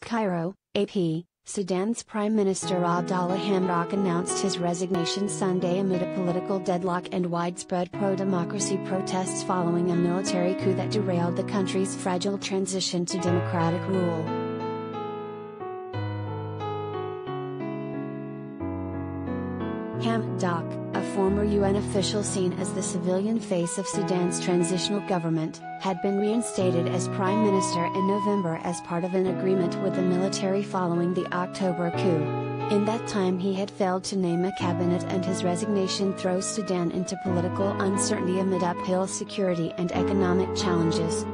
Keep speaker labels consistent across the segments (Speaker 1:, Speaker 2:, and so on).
Speaker 1: CAIRO, AP, Sudan's Prime Minister Abdalla Hamdok announced his resignation Sunday amid a political deadlock and widespread pro-democracy protests following a military coup that derailed the country's fragile transition to democratic rule. Hamdok, a former UN official seen as the civilian face of Sudan's transitional government, had been reinstated as prime minister in November as part of an agreement with the military following the October coup. In that time he had failed to name a cabinet, and his resignation throws Sudan into political uncertainty amid uphill security and economic challenges.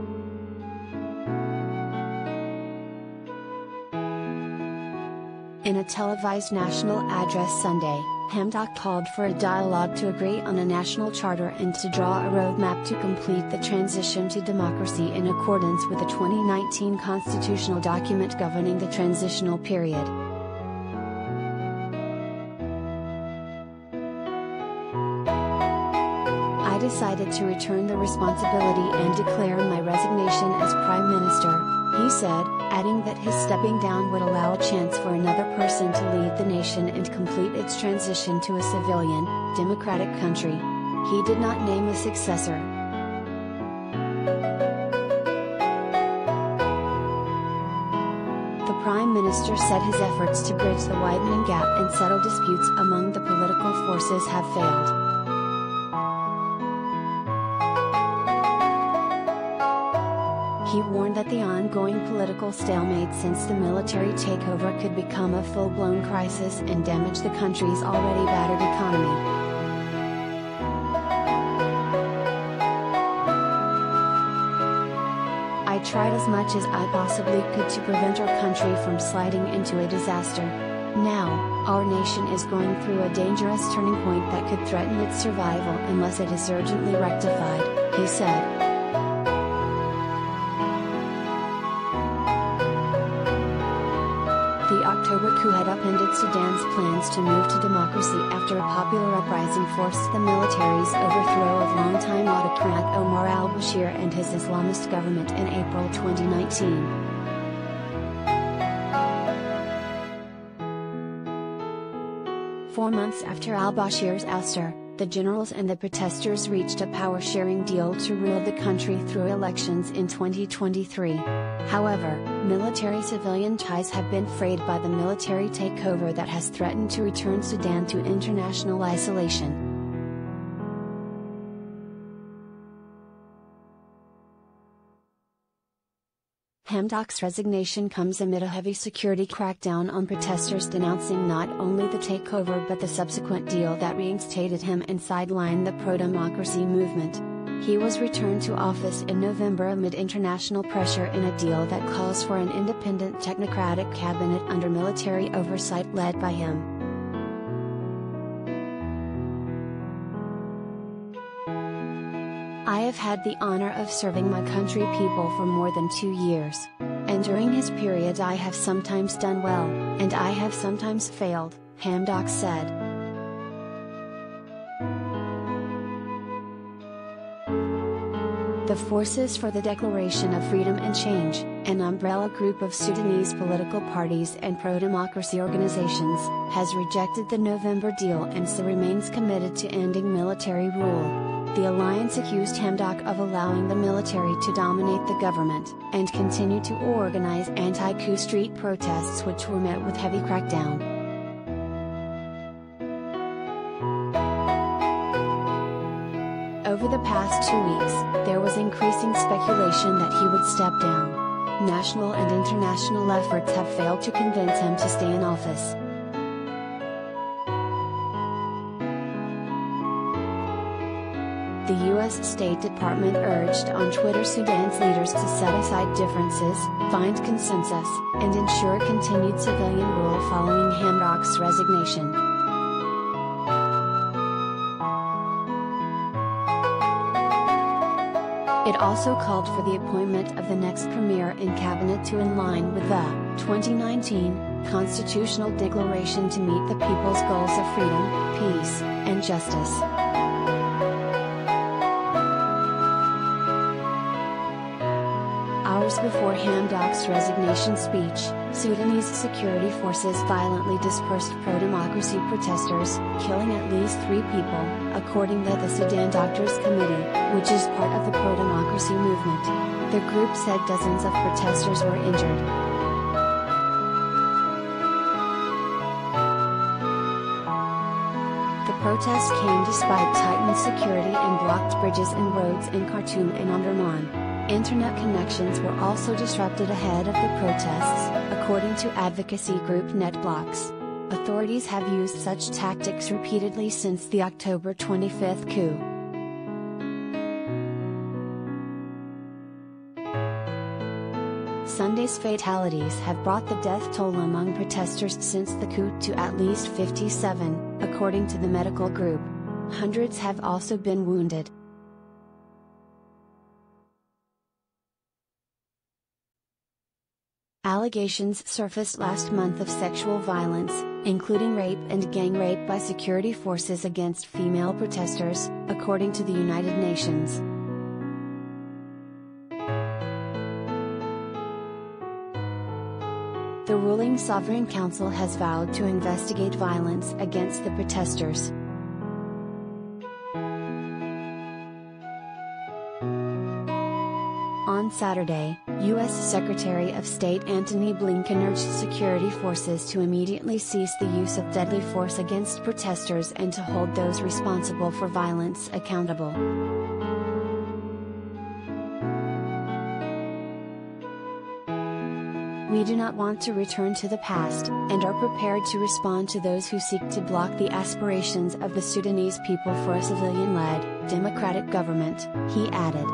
Speaker 1: In a televised national address Sunday, Hamdok called for a dialogue to agree on a national charter and to draw a roadmap to complete the transition to democracy in accordance with the 2019 constitutional document governing the transitional period. I decided to return the responsibility and declare my resignation as Prime Minister, he said, adding that his stepping down would allow a chance for another person to lead the nation and complete its transition to a civilian, democratic country. He did not name a successor. The Prime Minister said his efforts to bridge the widening gap and settle disputes among the political forces have failed. He warned that the ongoing political stalemate since the military takeover could become a full-blown crisis and damage the country's already battered economy. I tried as much as I possibly could to prevent our country from sliding into a disaster. Now, our nation is going through a dangerous turning point that could threaten its survival unless it is urgently rectified, he said. The October coup had upended Sudan's plans to move to democracy after a popular uprising forced the military's overthrow of longtime autocrat Omar al-Bashir and his Islamist government in April 2019. Four months after al-Bashir's ouster, the generals and the protesters reached a power-sharing deal to rule the country through elections in 2023. However, military-civilian ties have been frayed by the military takeover that has threatened to return Sudan to international isolation. Hamdok's resignation comes amid a heavy security crackdown on protesters denouncing not only the takeover but the subsequent deal that reinstated him and sidelined the pro-democracy movement. He was returned to office in November amid international pressure in a deal that calls for an independent technocratic cabinet under military oversight led by him. I have had the honor of serving my country people for more than 2 years. And during his period I have sometimes done well, and I have sometimes failed, Hamdok said. The Forces for the Declaration of Freedom and Change, an umbrella group of Sudanese political parties and pro-democracy organizations, has rejected the November deal and so remains committed to ending military rule. The alliance accused Hamdok of allowing the military to dominate the government, and continue to organize anti-coup street protests which were met with heavy crackdown. Over the past 2 weeks, there was increasing speculation that he would step down. National and international efforts have failed to convince him to stay in office. The U.S. State Department urged on Twitter Sudan's leaders to set aside differences, find consensus, and ensure continued civilian rule following Hamdok's resignation. It also called for the appointment of the next premier in cabinet to in line with the 2019 constitutional declaration to meet the people's goals of freedom, peace, and justice. Hours before Hamdok's resignation speech, Sudanese security forces violently dispersed pro-democracy protesters, killing at least 3 people, according to the Sudan Doctors Committee, which is part of the pro-democracy movement. The group said dozens of protesters were injured. The protest came despite tightened security and blocked bridges and roads in Khartoum and Omdurman. Internet connections were also disrupted ahead of the protests, according to advocacy group NetBlocks. Authorities have used such tactics repeatedly since the October 25 coup. Sunday's fatalities have brought the death toll among protesters since the coup to at least 57, according to the medical group. Hundreds have also been wounded. Allegations surfaced last month of sexual violence, including rape and gang rape by security forces against female protesters, according to the United Nations. The ruling Sovereign Council has vowed to investigate violence against the protesters. On Saturday, U.S. Secretary of State Antony Blinken urged security forces to immediately cease the use of deadly force against protesters and to hold those responsible for violence accountable. We do not want to return to the past, and are prepared to respond to those who seek to block the aspirations of the Sudanese people for a civilian-led, democratic government, he added.